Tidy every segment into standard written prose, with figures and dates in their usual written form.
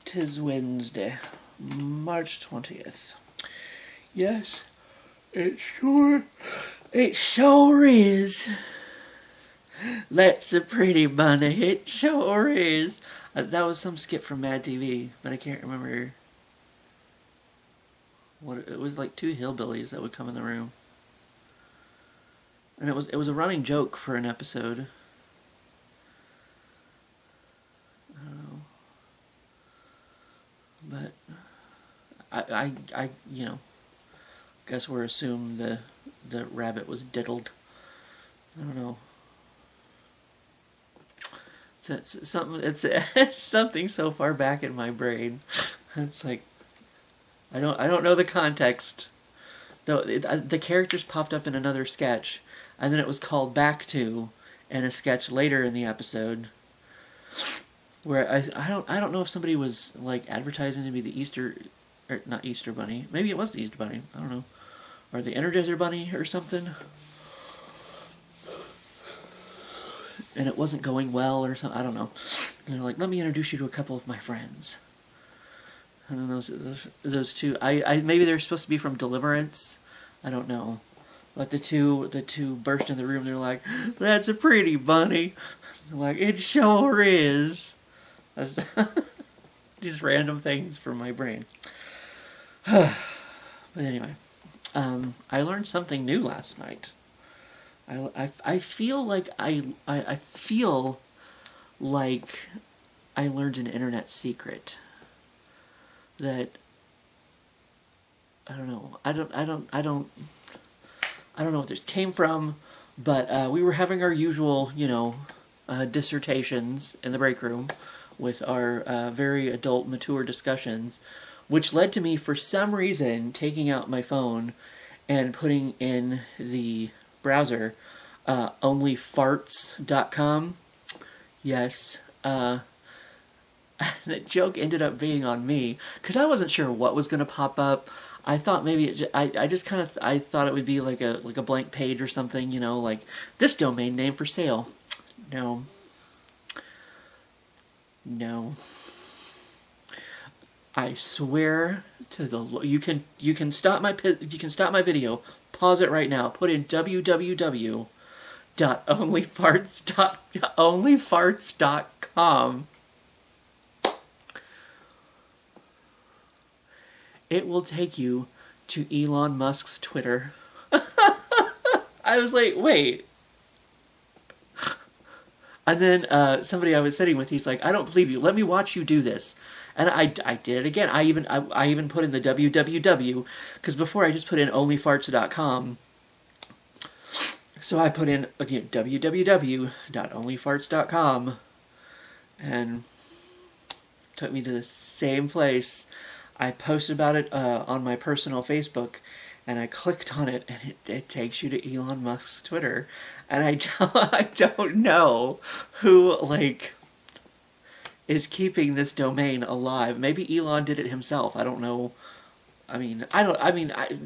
'Tis Wednesday, March 20th. Yes, it sure is. That's a pretty bunny, it sure is. That was some skit from Mad TV, but I can't remember what it was. Like two hillbillies that would come in the room. And it was a running joke for an episode. I don't know. But I guess we're assuming the rabbit was diddled. I don't know. It's something. It's something so far back in my brain. It's like I don't know the context. Though the characters popped up in another sketch, and then it was called back to in a sketch later in the episode. Where I don't know if somebody was like advertising to be the Easter, or not Easter Bunny. Maybe it was the Easter Bunny. I don't know, or the Energizer Bunny or something. And it wasn't going well or something. I don't know. And they're like, "Let me introduce you to a couple of my friends." And then those two, I maybe they're supposed to be from Deliverance. I don't know. But the two burst in the room. They're like, "That's a pretty bunny." I'm like, "It sure is." These random things from my brain. But anyway, I learned something new last night. I feel like I feel like I learned an internet secret that I don't know. I don't know what this came from, but we were having our usual, dissertations in the break room with our very adult, mature discussions, which led to me, for some reason, taking out my phone and putting in the browser onlyfarts.com. Yes. That joke ended up being on me, because I wasn't sure what was going to pop up. I thought maybe I thought it would be like a blank page or something, like this domain name for sale. No. I swear to the Lord, you can stop my video, pause it right now, put in www.onlyfarts.com. It will take you to Elon Musk's Twitter. I was like, wait. And then somebody I was sitting with, he's like, "I don't believe you. Let me watch you do this." And I did it again. I even put in the www, because before I just put in onlyfarts.com. So I put in again www.onlyfarts.com, and took me to the same place. I posted about it on my personal Facebook, and I clicked on it, and it takes you to Elon Musk's Twitter. And I don't know who, is keeping this domain alive. Maybe Elon did it himself. I don't know. I know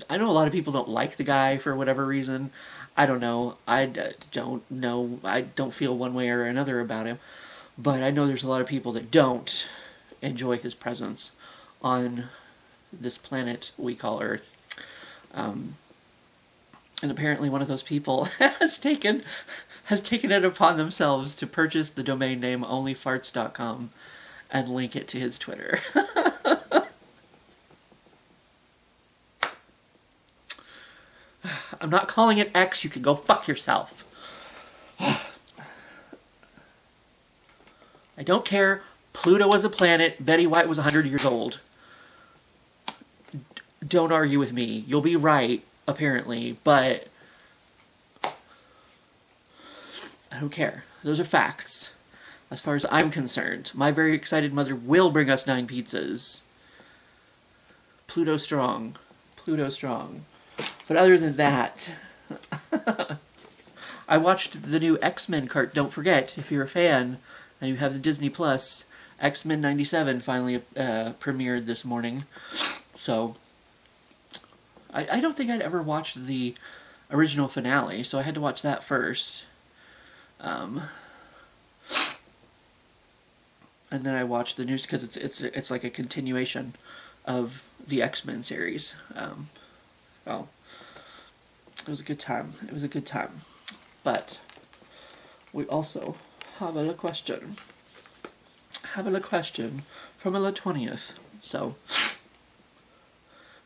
a lot of people don't like the guy for whatever reason. I don't know. I don't know. I don't feel one way or another about him. But I know there's a lot of people that don't enjoy his presence on this planet we call Earth. And apparently one of those people has taken it upon themselves to purchase the domain name onlyfarts.com and link it to his Twitter. I'm not calling it X. You can go fuck yourself. I don't care. Pluto was a planet. Betty White was 100 years old. Don't argue with me. You'll be right, apparently, but I don't care. Those are facts. As far as I'm concerned, my very excited mother will bring us 9 pizzas. Pluto strong. Pluto strong. But other than that, I watched the new X-Men cart. Don't forget, if you're a fan and you have the Disney Plus, X-Men 97 finally premiered this morning. So I don't think I'd ever watched the original finale, so I had to watch that first. and then I watched the news because it's like a continuation of the X-Men series. Well, it was a good time. It was a good time, but we also have a question. Have a question from a 20th. So,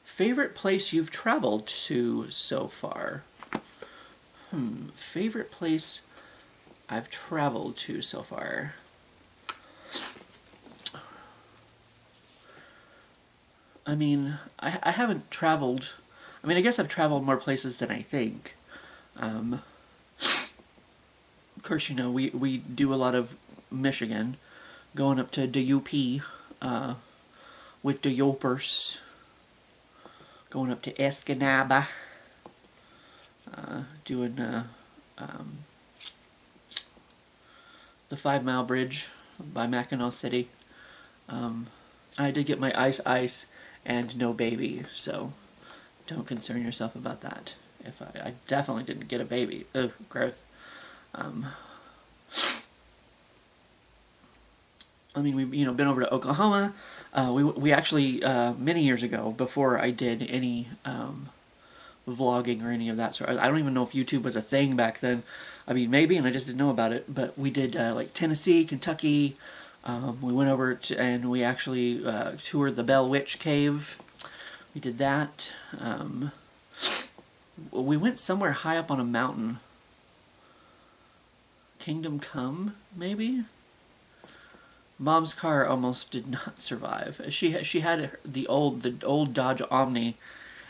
favorite place you've traveled to so far? Favorite place I've traveled to so far. I mean, I haven't traveled. I mean, I guess I've traveled more places than I think. Of course, you know, we do a lot of Michigan, going up to the UP with the Yopers, going up to Escanaba, doing the 5 Mile Bridge by Mackinac City. I did get my ice and no baby, so don't concern yourself about that. If I definitely didn't get a baby. Ugh, gross. I mean, we've been over to Oklahoma. We actually many years ago, before I did any vlogging or any of that sort. I don't even know if YouTube was a thing back then. I mean, maybe, and I just didn't know about it. But we did like Tennessee, Kentucky. We went over and we actually toured the Bell Witch Cave. We did that. We went somewhere high up on a mountain. Kingdom Come, maybe? Mom's car almost did not survive. She had the old Dodge Omni,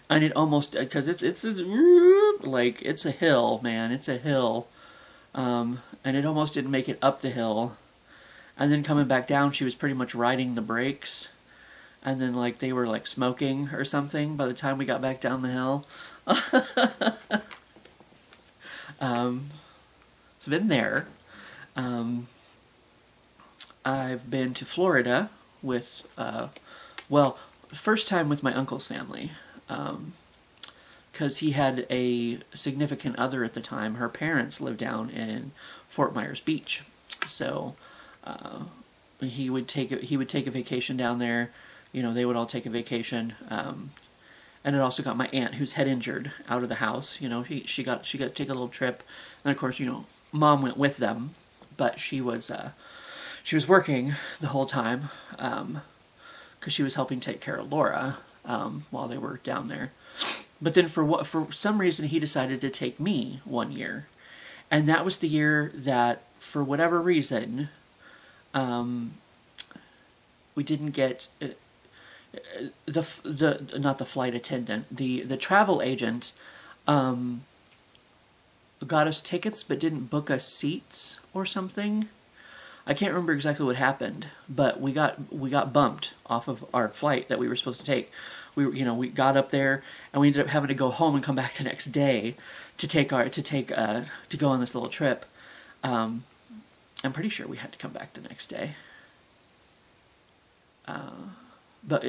and it almost, because it's a hill, man. It's a hill, and it almost didn't make it up the hill. And then coming back down, she was pretty much riding the brakes, and then like they were like smoking or something by the time we got back down the hill. It's been there. I've been to Florida with, first time with my uncle's family, because he had a significant other at the time. Her parents lived down in Fort Myers Beach, so he would take a vacation down there. You know, they would all take a vacation, and it also got my aunt, who's head injured, out of the house. You know, she got to take a little trip, and of course, you know, Mom went with them, but she was working the whole time, because she was helping take care of Laura while they were down there. But then for some reason he decided to take me one year, and that was the year that, for whatever reason, we didn't get not the flight attendant, the travel agent got us tickets but didn't book us seats or something. I can't remember exactly what happened, but we got bumped off of our flight that we were supposed to take. We got up there and we ended up having to go home and come back the next day to go on this little trip. I'm pretty sure we had to come back the next day. But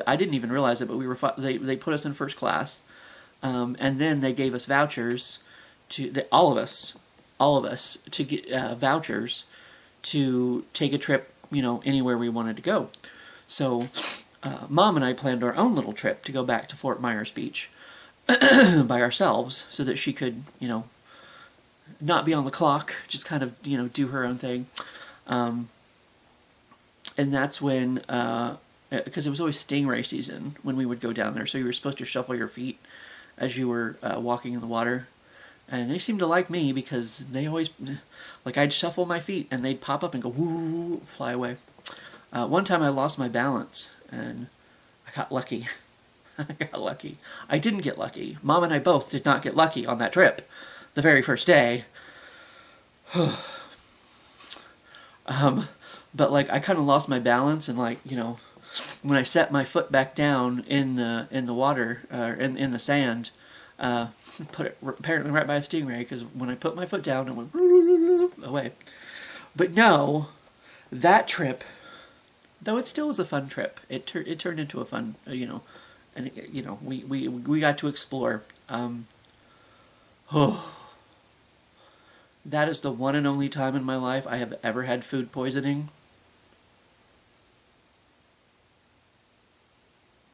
I didn't even realize it, but they put us in first class, and then they gave us vouchers all of us to get vouchers to take a trip, you know, anywhere we wanted to go. So, Mom and I planned our own little trip to go back to Fort Myers Beach by ourselves, so that she could, you know, not be on the clock, just kind of, you know, do her own thing. And that's when, because it was always stingray season when we would go down there, so you were supposed to shuffle your feet as you were walking in the water. And they seemed to like me because they always, like, I'd shuffle my feet and they'd pop up and go, woo, fly away. One time I lost my balance and I got lucky. I didn't get lucky. Mom and I both did not get lucky on that trip the very first day. But, like, I kind of lost my balance, and, like, you know, when I set my foot back down in the water, in the sand, put it apparently right by a stingray, because when I put my foot down, it went away. But no, that trip, though it still was a fun trip, it turned into a fun, you know, and you know, we got to explore. That is the one and only time in my life I have ever had food poisoning.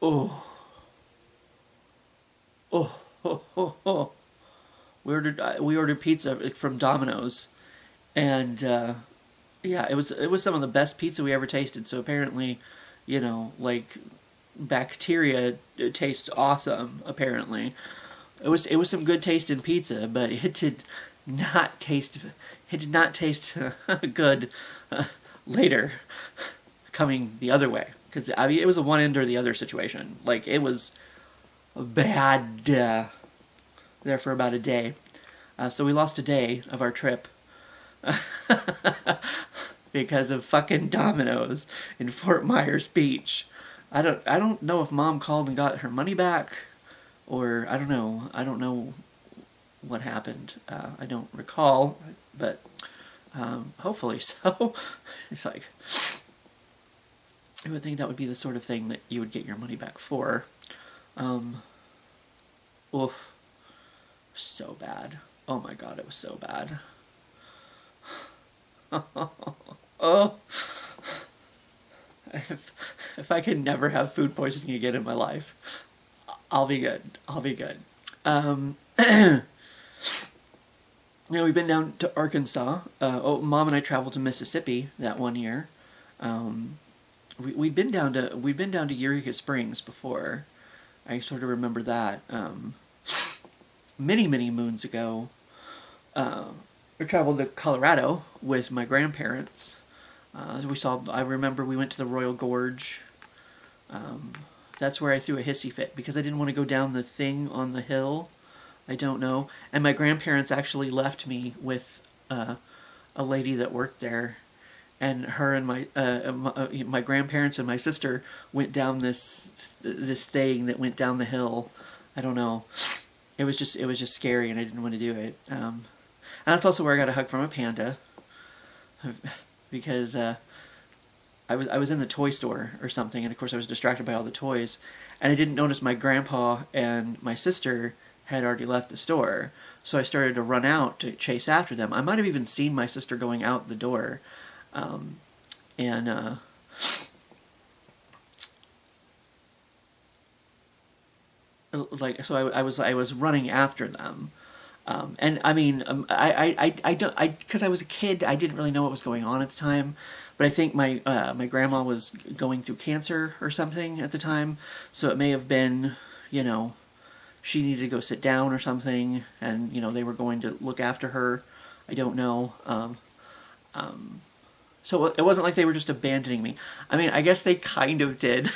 Oh, oh, oh, oh, oh. We ordered pizza from Domino's, and yeah, it was some of the best pizza we ever tasted. So apparently, like bacteria, it tastes awesome. Apparently, it was some good tasting pizza, but it did not taste good later coming the other way, because I mean it was a one end or the other situation. Like it was bad there for about a day. So we lost a day of our trip because of fucking Domino's in Fort Myers Beach. I don't know if Mom called and got her money back, or I don't know. I don't know what happened. I don't recall, but hopefully so. It's like I would think that would be the sort of thing that you would get your money back for. Oof, so bad. Oh my god, it was so bad. Oh, if I can never have food poisoning again in my life, I'll be good. I'll be good. We've been down to Arkansas. Mom and I traveled to Mississippi that one year. We'd been down to Eureka Springs before. I sort of remember that. Many moons ago. We traveled to Colorado with my grandparents. I remember we went to the Royal Gorge. That's where I threw a hissy fit because I didn't want to go down the thing on the hill. I don't know. And my grandparents actually left me with a lady that worked there. And her and my grandparents and my sister went down this thing that went down the hill. I don't know. It was just scary, and I didn't want to do it. And that's also where I got a hug from a panda, because I was in the toy store or something, and of course I was distracted by all the toys, and I didn't notice my grandpa and my sister had already left the store. So I started to run out to chase after them. I might have even seen my sister going out the door, and like so I was running after them. And I mean, I don't, because I was a kid, I didn't really know what was going on at the time, but I think my grandma was going through cancer or something at the time, so it may have been, she needed to go sit down or something, and they were going to look after her. I don't know. So it wasn't like they were just abandoning me. I mean, I guess they kind of did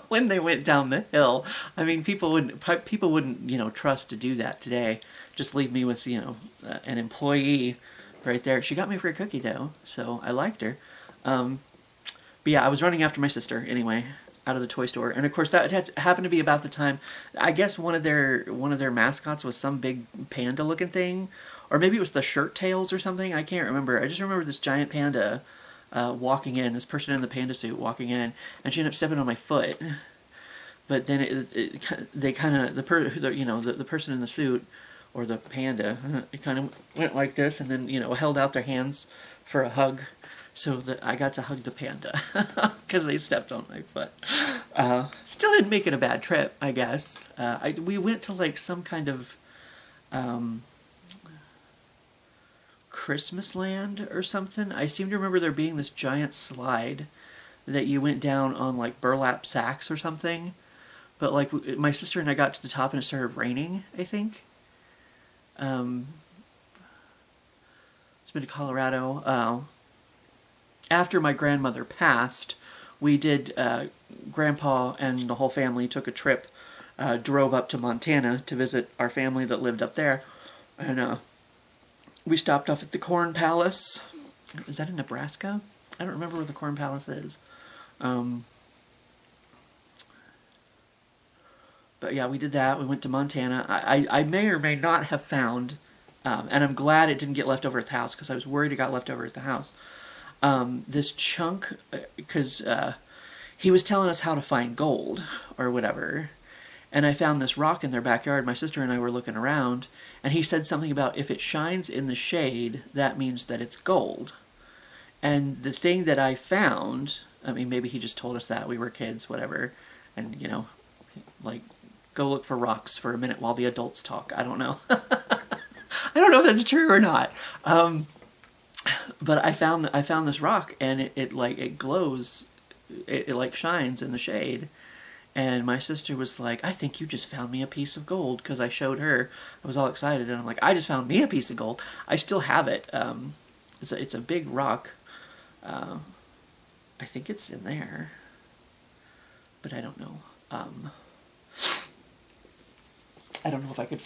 when they went down the hill. I mean, people wouldn't trust to do that today. Just leave me with an employee right there. She got me for a cookie dough, so I liked her. But yeah, I was running after my sister anyway, out of the toy store, and of course that happened to be about the time. I guess one of their mascots was some big panda-looking thing, or maybe it was the Shirt Tails or something. I can't remember. I just remember this giant panda walking in. This person in the panda suit walking in, and she ended up stepping on my foot. But then the person in the suit, or the panda, it kind of went like this, and then held out their hands for a hug, so that I got to hug the panda because they stepped on my foot. Still didn't make it a bad trip, I guess. We went to like some kind of Christmas land or something. I seem to remember there being this giant slide that you went down on like burlap sacks or something. But like my sister and I got to the top and it started raining, I think. It's been to Colorado. After my grandmother passed, we did, Grandpa and the whole family took a trip, drove up to Montana to visit our family that lived up there. And we stopped off at the Corn Palace. Is that in Nebraska? I don't remember where the Corn Palace is. But yeah, we did that. We went to Montana. I may or may not have found, and I'm glad it didn't get left over at the house, because I was worried it got left over at the house. This chunk, because he was telling us how to find gold or whatever, and I found this rock in their backyard. My sister and I were looking around, and he said something about if it shines in the shade, that means that it's gold. And the thing that I found, I mean, maybe he just told us that, we were kids, whatever, and like go look for rocks for a minute while the adults talk. I don't know. I don't know if that's true or not. But I found this rock, and it glows, it like shines in the shade. And my sister was like, "I think you just found me a piece of gold," because I showed her. I was all excited, and I'm like, "I just found me a piece of gold." I still have it. It's a big rock. I think it's in there, but I don't know. I don't know if I could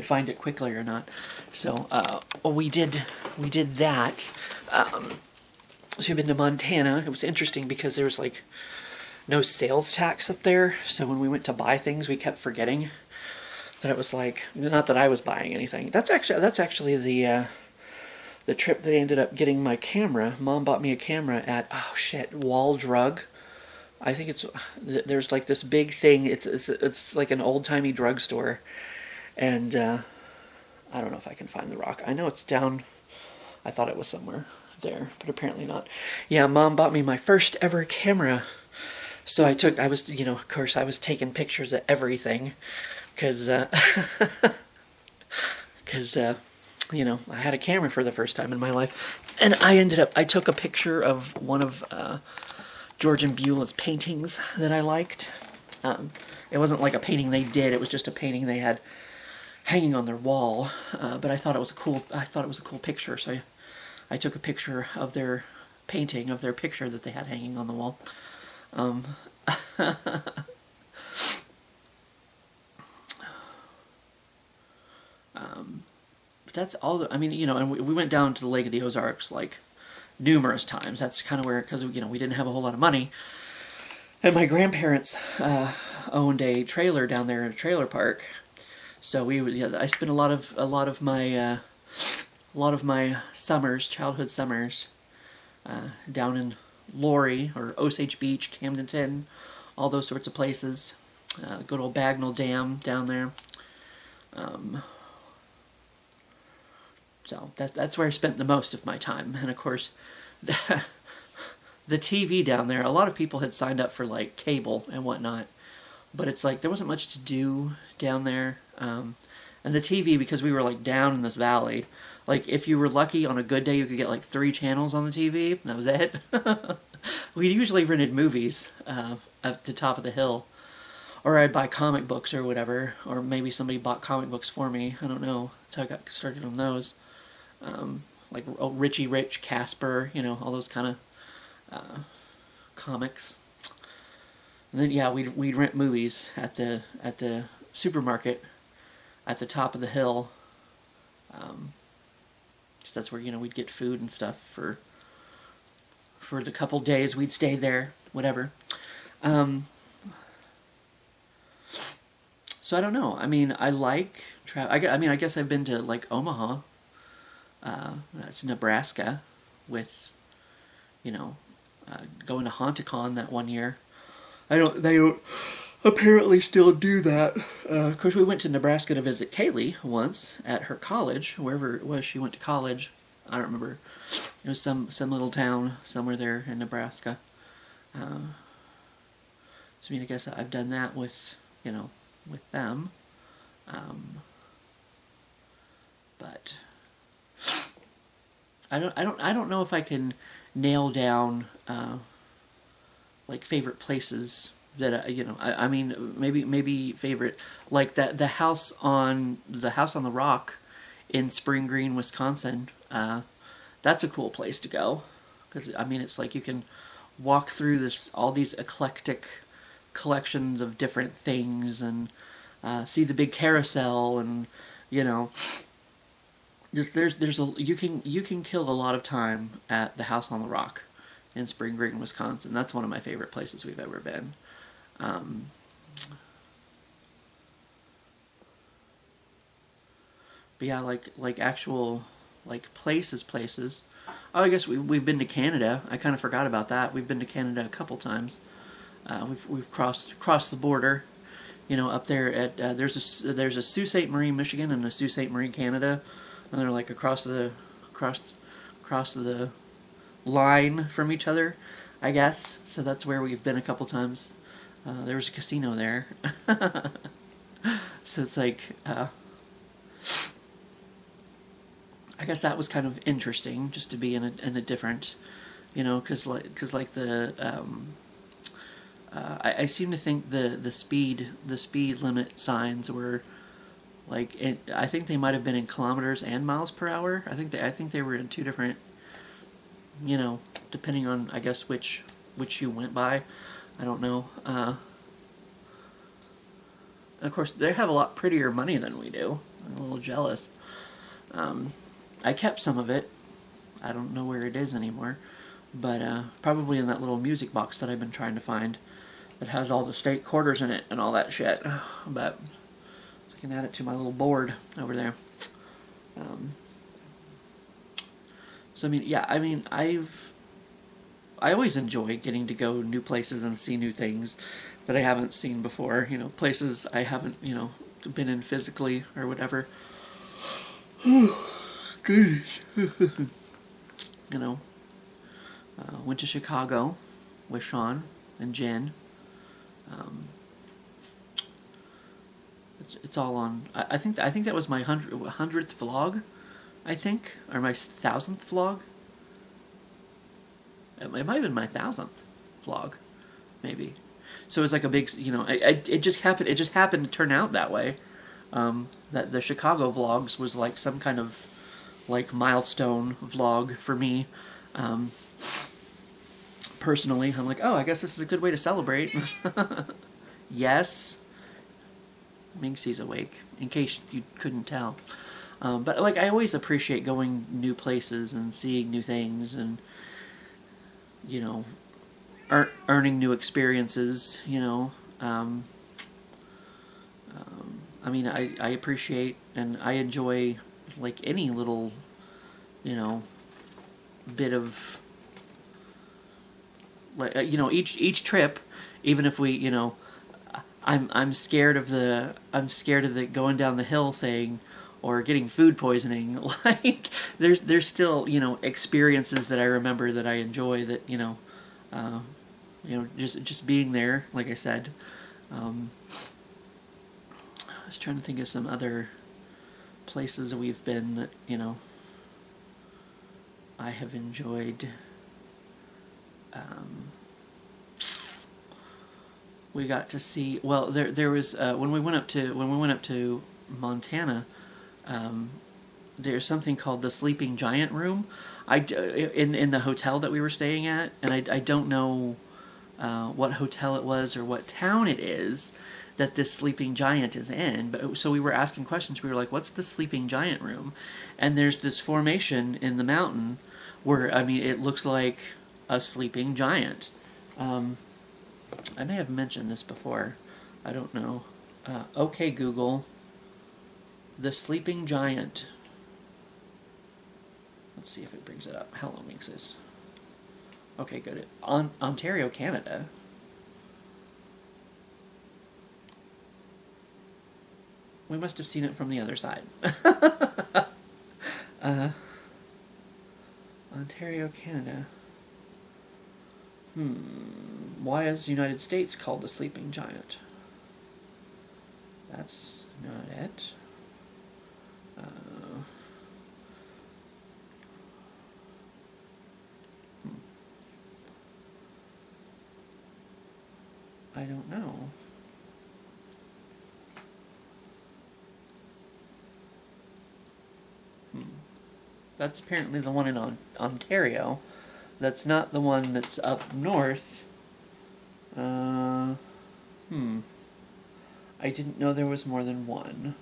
find it quickly or not. So we did that. So we've been to Montana. It was interesting because there was like no sales tax up there. So when we went to buy things, we kept forgetting that it was like, not that I was buying anything. That's actually the trip that I ended up getting my camera. Mom bought me a camera at Wall Drug. I think there's like this big thing. It's like an old timey drugstore, and I don't know if I can find the rock. I know it's down. I thought it was somewhere there, but apparently not. Yeah, Mom bought me my first ever camera. So I was of course I was taking pictures of everything, because I had a camera for the first time in my life, and I took a picture of one of George and Beulah's paintings that I liked. It wasn't like a painting they did; it was just a painting they had hanging on their wall. But I thought it was a cool picture, so I took a picture of their painting, of their picture that they had hanging on the wall. But that's all. And we went down to the Lake of the Ozarks like numerous times. That's kind of where, because we didn't have a whole lot of money, and my grandparents owned a trailer down there in a trailer park. So I spent a lot of my summers, childhood summers, down in Lori or Osage Beach, Camdenton, all those sorts of places. Good old Bagnell Dam down there. So that's where I spent the most of my time. And of course, the TV down there, a lot of people had signed up for like cable and whatnot, but it's like there wasn't much to do down there. And the TV, because we were like down in this valley, like if you were lucky on a good day, you could get like 3 channels on the TV. That was it. We usually rented movies at the top of the hill, or I'd buy comic books or whatever, or maybe somebody bought comic books for me. I don't know. That's how I got started on those. Like Richie Rich, Casper, all those kind of comics. And then we'd rent movies at the supermarket at the top of the hill. So that's where we'd get food and stuff for the couple days we'd stay there, whatever. So I don't know. I like I guess I've been to like Omaha. That's Nebraska, with going to Hauntacon that one year. They don't apparently still do that. Of course, we went to Nebraska to visit Kaylee once at her college, wherever it was she went to college. I don't remember. It was some little town somewhere there in Nebraska. So I guess I've done that with them. But I don't know if I can nail down like favorite places that maybe favorite, like that the house on the rock in Spring Green, Wisconsin. That's a cool place to go, because it's like you can walk through all these eclectic collections of different things, and see the big carousel, and just you can kill a lot of time at the house on the rock in Spring Green, Wisconsin. That's one of my favorite places we've ever been. But yeah, like actual like places. Oh, I guess we've been to Canada. I kind of forgot about that. We've been to Canada a couple times. We've crossed the border. Up there at there's a Sault Ste. Marie, Michigan, and a Sault Ste. Marie, Canada, and they're like across the line from each other, I guess. So that's where we've been a couple times. There was a casino there. So it's like, I guess that was kind of interesting, just to be in a different, cause like the, I seem to think the speed limit signs were like, I think they might have been in kilometers and miles per hour. I think they were in two different, depending on, I guess, which you went by. I don't know. Of course, they have a lot prettier money than we do. I'm a little jealous. I kept some of it. I don't know where it is anymore, but probably in that little music box that I've been trying to find that has all the state quarters in it and all that shit. But I can add it to my little board over there. So I mean, yeah, I mean, I always enjoy getting to go new places and see new things that I haven't seen before. Places I haven't, been in physically or whatever. Goodness. Went to Chicago with Sean and Jen. It's all on. I think that was my 100th vlog. I think, or my 1,000th vlog. It might have been my 1,000th vlog, maybe. So it was like a big, it just happened. It just happened to turn out that way. That the Chicago vlogs was like some kind of like milestone vlog for me. Personally, I'm like, oh, I guess this is a good way to celebrate. Yes, Minxie's awake, in case you couldn't tell. But like, I always appreciate going new places and seeing new things, and earning new experiences. I mean, I appreciate and I enjoy like any little, bit of like each trip, even if we I'm scared of the going down the hill thing or getting food poisoning. Like there's still experiences that I remember that I enjoy, that just being there, like I said. I was trying to think of some other places that we've been that I have enjoyed. We got to see, well, there was when we went up to Montana. There's something called the Sleeping Giant Room. In the hotel that we were staying at, and I don't know what hotel it was or what town it is that this sleeping giant is in. But so we were asking questions. We were like, "What's the Sleeping Giant Room?" And there's this formation in the mountain where, I mean, it looks like a sleeping giant. I may have mentioned this before. I don't know. Okay, Google. The Sleeping Giant. Let's see if it brings it up. How long is this? Okay, good. Ontario, Canada. We must have seen it from the other side. Ontario, Canada. Why is the United States called the Sleeping Giant? That's not it. I don't know. That's apparently the one in Ontario. That's not the one that's up north. I didn't know there was more than one.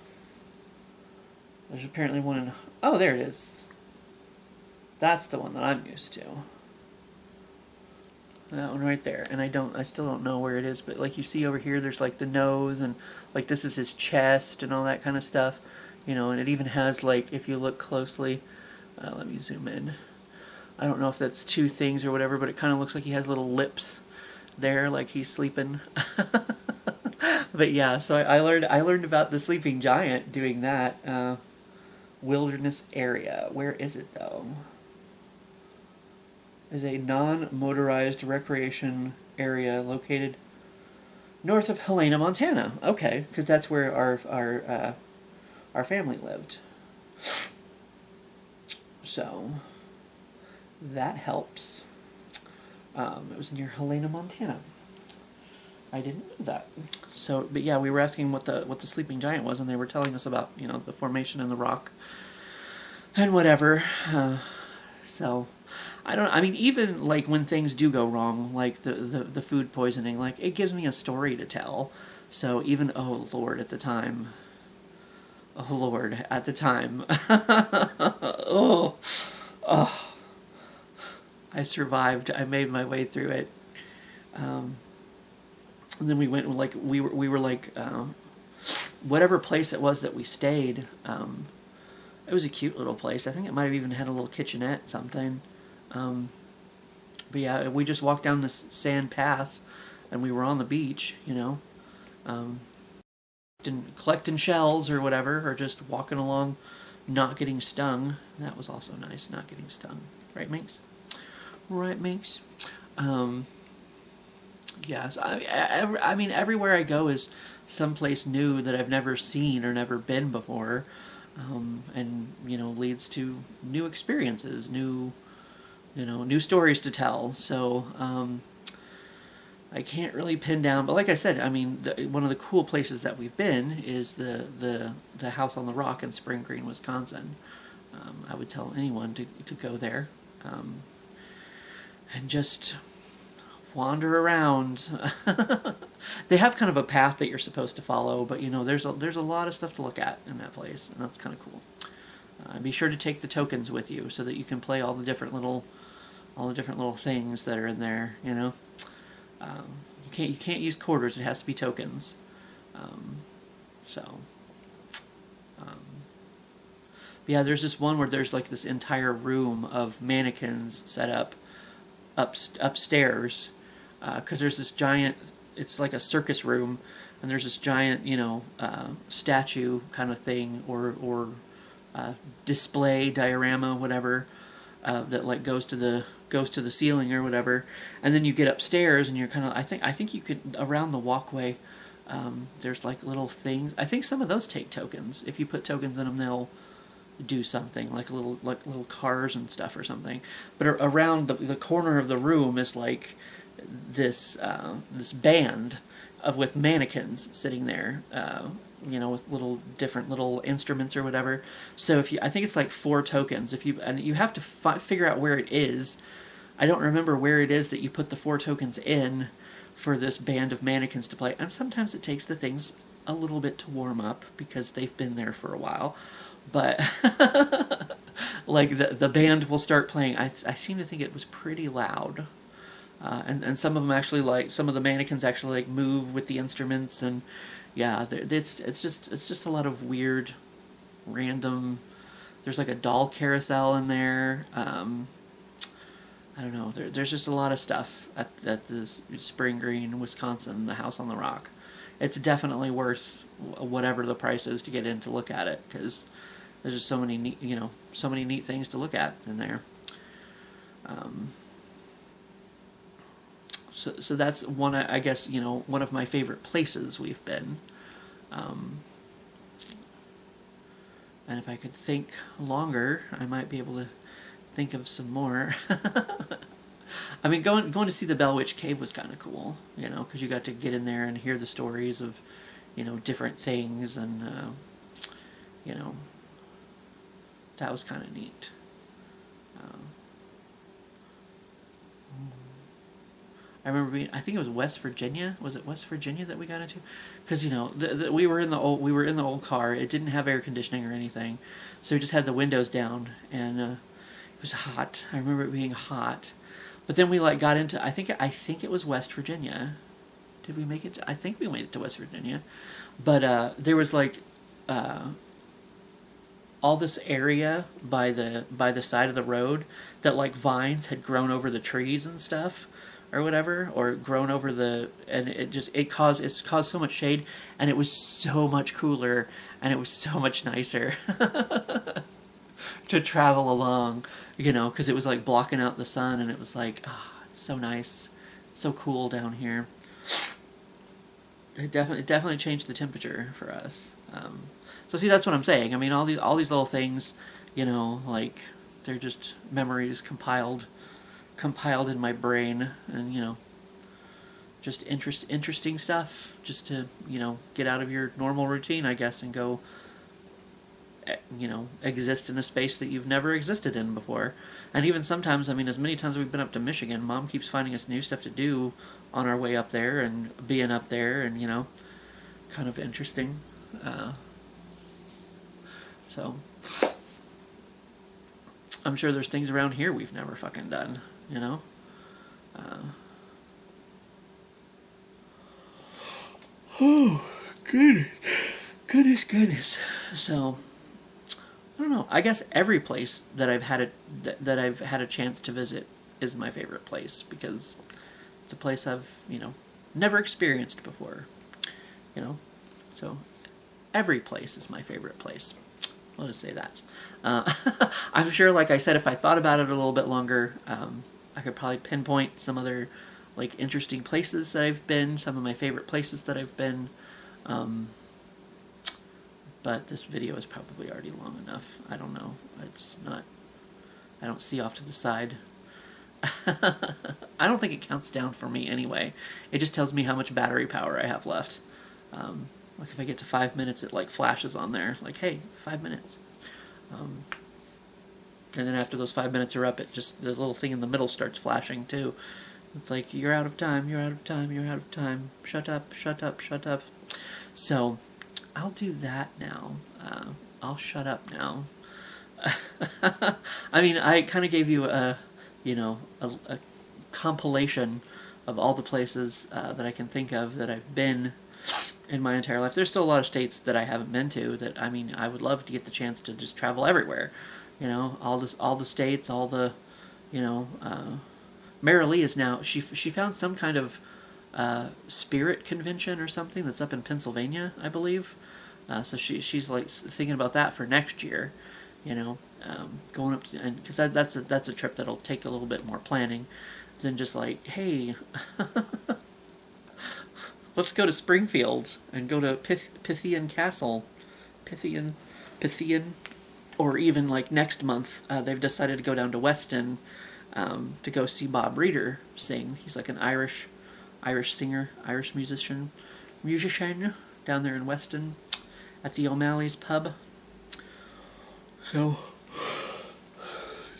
There's apparently one in... Oh, there it is. That's the one that I'm used to. That one right there. And I still don't know where it is, but like you see over here, there's like the nose, and like this is his chest and all that kind of stuff. And it even has, like, if you look closely, let me zoom in. I don't know if that's two things or whatever, but it kind of looks like he has little lips there, like he's sleeping. But yeah, so I learned about the sleeping giant doing that. Wilderness area. Where is it though? Is a non-motorized recreation area located North of Helena, Montana. Okay, because that's where our family lived. So that helps. It was near Helena, Montana. I didn't know that. So, but yeah, we were asking what the sleeping giant was, and they were telling us about, you know, the formation in the rock and whatever. So, I mean, even like when things do go wrong, like the food poisoning, like it gives me a story to tell. So even, oh Lord, at the time. Oh Lord, at the time. Oh, I survived. I made my way through it. And then we went, like, we were like, whatever place it was that we stayed, it was a cute little place. I think it might have even had a little kitchenette, something. But yeah, we just walked down this sand path, and we were on the beach, you know, collecting shells or whatever, or just walking along, not getting stung. That was also nice, not getting stung. Right, Minx? Right, Minx? Yes, I mean, everywhere I go is someplace new that I've never seen or never been before, and, you know, leads to new experiences, new stories to tell. So I can't really pin down, but like I said, I mean, one of the cool places that we've been is the house on the rock in Spring Green, Wisconsin. I would tell anyone to go there, and just wander around. They have kind of a path that you're supposed to follow, but you know, there's a lot of stuff to look at in that place, and that's kind of cool. Be sure to take the tokens with you so that you can play all the different little things that are in there. You know, you can't use quarters; it has to be tokens. So, yeah, there's this one where there's like this entire room of mannequins set up upstairs, because there's this giant. It's like a circus room, and there's this giant, you know, statue kind of thing, or display diorama, whatever, that like goes to the ceiling or whatever, and then you get upstairs and you're kind of, I think you could, around the walkway, there's like little things. I think some of those take tokens. If you put tokens in them, they'll do something, like little cars and stuff or something. But around the corner of the room is like this band with mannequins sitting there, you know, with different little instruments or whatever. So I think it's like 4 tokens. And you have to figure out where it is. I don't remember where it is that you put the 4 tokens in for this band of mannequins to play. And sometimes it takes the things a little bit to warm up because they've been there for a while. But like the band will start playing. I seem to think it was pretty loud. And some of them actually, like, some of the mannequins actually like move with the instruments, and yeah, it's just a lot of weird, random. There's like a doll carousel in there. I don't know. There's just a lot of stuff at this Spring Green, Wisconsin, the House on the Rock. It's definitely worth whatever the price is to get in to look at it, because there's just so many neat things to look at in there. So that's one, I guess, you know, one of my favorite places we've been. And if I could think longer, I might be able to think of some more. I mean, going to see the Bell Witch Cave was kind of cool, you know, because you got to get in there and hear the stories of, you know, different things, and, you know, that was kind of neat. I remember I think it was West Virginia. Was it West Virginia that we got into? Because, you know, we were in the old car. It didn't have air conditioning or anything, so we just had the windows down, and it was hot. I remember it being hot, but then we like got into, I think it was West Virginia. Did we make it? I think we made it to West Virginia, but there was like all this area by the side of the road that like vines had grown over the trees and stuff, or whatever, or grown over and it's caused so much shade, and it was so much cooler, and it was so much nicer to travel along, you know, because it was like blocking out the sun, and it was like, it's so nice, it's so cool down here. it definitely changed the temperature for us. So see, that's what I'm saying. I mean, all these little things, like they're just memories compiled in my brain, and just interesting stuff, just to get out of your normal routine, I guess, and go exist in a space that you've never existed in before. And even sometimes, I mean, as many times as we've been up to Michigan, Mom keeps finding us new stuff to do on our way up there, and being up there, and kind of interesting. So I'm sure there's things around here we've never fucking done, Oh, goodness. So I don't know. I guess every place that I've had a chance to visit is my favorite place, because it's a place I've never experienced before. So every place is my favorite place. I'll just say that. I'm sure, like I said, if I thought about it a little bit longer, I could probably pinpoint some other interesting places that I've been, some of my favorite places that I've been. But this video is probably already long enough. I don't know. I don't see off to the side. I don't think it counts down for me anyway. It just tells me how much battery power I have left. Like if I get to 5 minutes, it flashes on there, like, hey, 5 minutes. And then after those 5 minutes are up, the little thing in the middle starts flashing too. It's like, you're out of time, you're out of time, you're out of time. Shut up, shut up, shut up. So I'll do that now. I'll shut up now. I mean, I kind of gave you a compilation of all the places that I can think of that I've been in my entire life. There's still a lot of states that I haven't been to that, I mean, I would love to get the chance to just travel everywhere. All the states, all the, Mary Lee is now, she found some kind of spirit convention or something that's up in Pennsylvania, I believe. So she's thinking about that for next year, going up to, and because that's a trip that'll take a little bit more planning than just hey, let's go to Springfield and go to Pythian Castle, Pythian, or even next month they've decided to go down to Weston to go see Bob Reeder sing. He's an Irish singer, Irish musician down there in Weston at the O'Malley's pub. So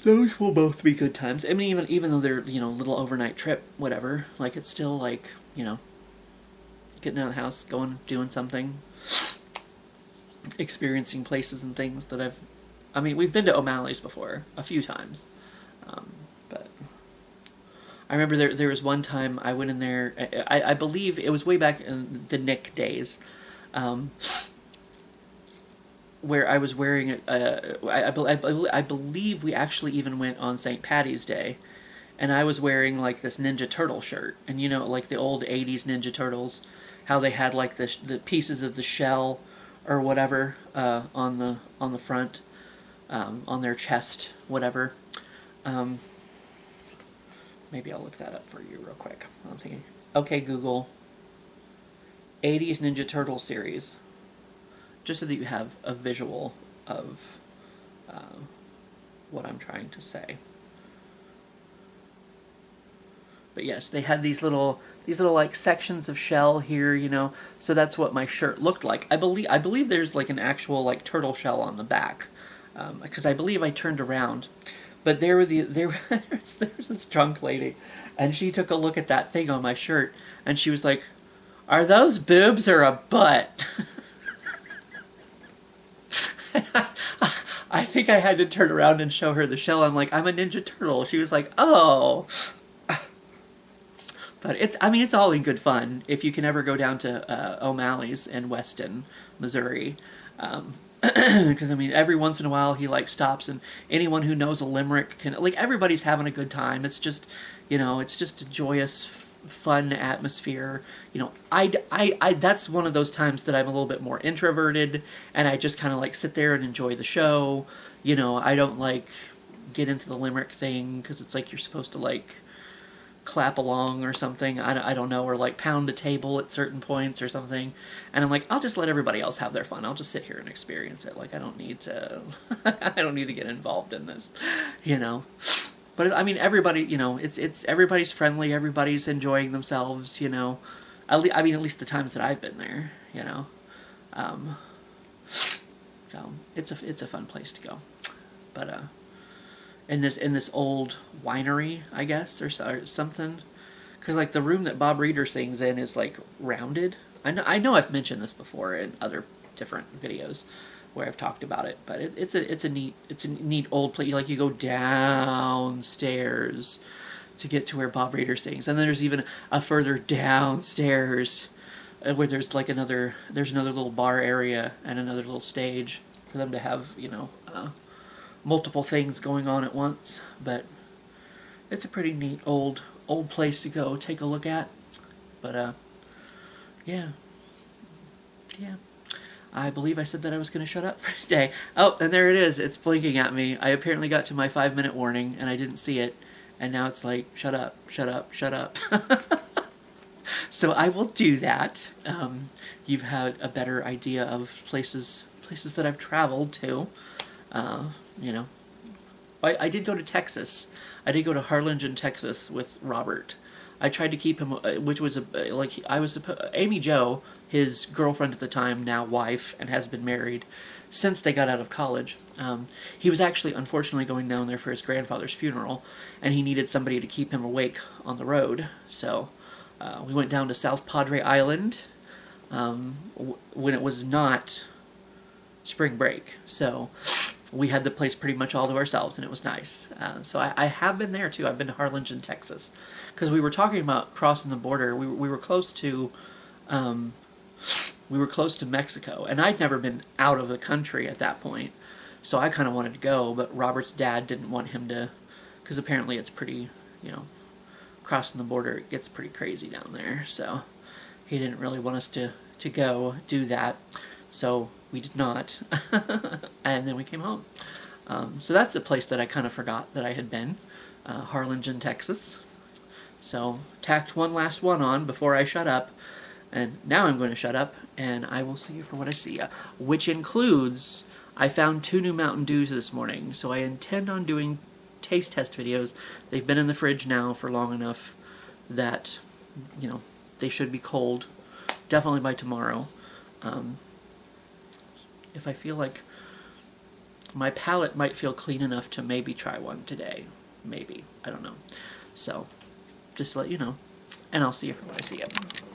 those will both be good times. I mean, even though they're little overnight trip, whatever. It's still getting out of the house, doing something, experiencing places and things that we've been to O'Malley's before a few times, but I remember there was one time I went in there. I believe it was way back in the Nick days, where I was wearing I believe we actually even went on St. Patty's Day, and I was wearing this Ninja Turtle shirt, and the old 80s Ninja Turtles, how they had the pieces of the shell or whatever on the front, on their chest, whatever. Maybe I'll look that up for you real quick. I'm thinking, okay, Google, 80s Ninja Turtle series, just so that you have a visual of what I'm trying to say. But yes, they had these little sections of shell here, so that's what my shirt looked like. I believe there's an actual turtle shell on the back, because I believe I turned around. But there was this drunk lady, and she took a look at that thing on my shirt, and she was like, "Are those boobs or a butt?" I think I had to turn around and show her the shell. I'm like, "I'm a Ninja Turtle." She was like, "Oh." But it's all in good fun if you can ever go down to O'Malley's in Weston, Missouri. Because every once in a while he stops, and anyone who knows a limerick can everybody's having a good time. It's just it's just a joyous, fun atmosphere. I that's one of those times that I'm a little bit more introverted, and I just kind of sit there and enjoy the show. I don't get into the limerick thing, because it's you're supposed to clap along or something. I don't know, or like pound the table at certain points or something. And I'm like, I'll just let everybody else have their fun. I'll just sit here and experience it. Like, I don't need to, I don't need to get involved in this, you know. But I mean, everybody, you know, it's everybody's friendly. Everybody's enjoying themselves, you know. I mean, at least the times that I've been there, you know. So it's a fun place to go. But in this old winery, I guess, or something, because like the room that Bob Reeder sings in is like rounded. I know I've mentioned this before in other different videos where I've talked about it, but it's a neat old place. Like, you go downstairs to get to where Bob Reeder sings, and then there's even a further downstairs where there's like another little bar area and another little stage for them to have, you know, multiple things going on at once. But it's a pretty neat old place to go take a look at. But yeah. I believe I said that I was going to shut up for today. Oh, and there it is. It's blinking at me. I apparently got to my 5-minute warning, and I didn't see it. And now it's like, shut up, shut up, shut up. So I will do that. You've had a better idea of places that I've traveled to. You know, I did go to Texas. I did go to Harlingen, Texas with Robert. I tried to keep him, which was Amy Jo, his girlfriend at the time, now wife, and has been married since they got out of college. He was actually, unfortunately, going down there for his grandfather's funeral, and he needed somebody to keep him awake on the road. So we went down to South Padre Island when it was not spring break. So we had the place pretty much all to ourselves, and it was nice. So I have been there too. I've been to Harlingen, Texas, because we were talking about crossing the border. We were close to Mexico, and I'd never been out of the country at that point, so I kind of wanted to go. But Robert's dad didn't want him to, because apparently it's pretty, you know, crossing the border, it gets pretty crazy down there. So he didn't really want us to go do that. So we did not, and then we came home. So that's a place that I kind of forgot that I had been, Harlingen, Texas. So tacked one last one on before I shut up, and now I'm going to shut up, and I will see you for what I see, which includes, I found 2 new Mountain Dews this morning, so I intend on doing taste test videos. They've been in the fridge now for long enough that, you know, they should be cold, definitely by tomorrow. If I feel like my palate might feel clean enough to maybe try one today. Maybe. I don't know. So, just to let you know. And I'll see you for when I see you.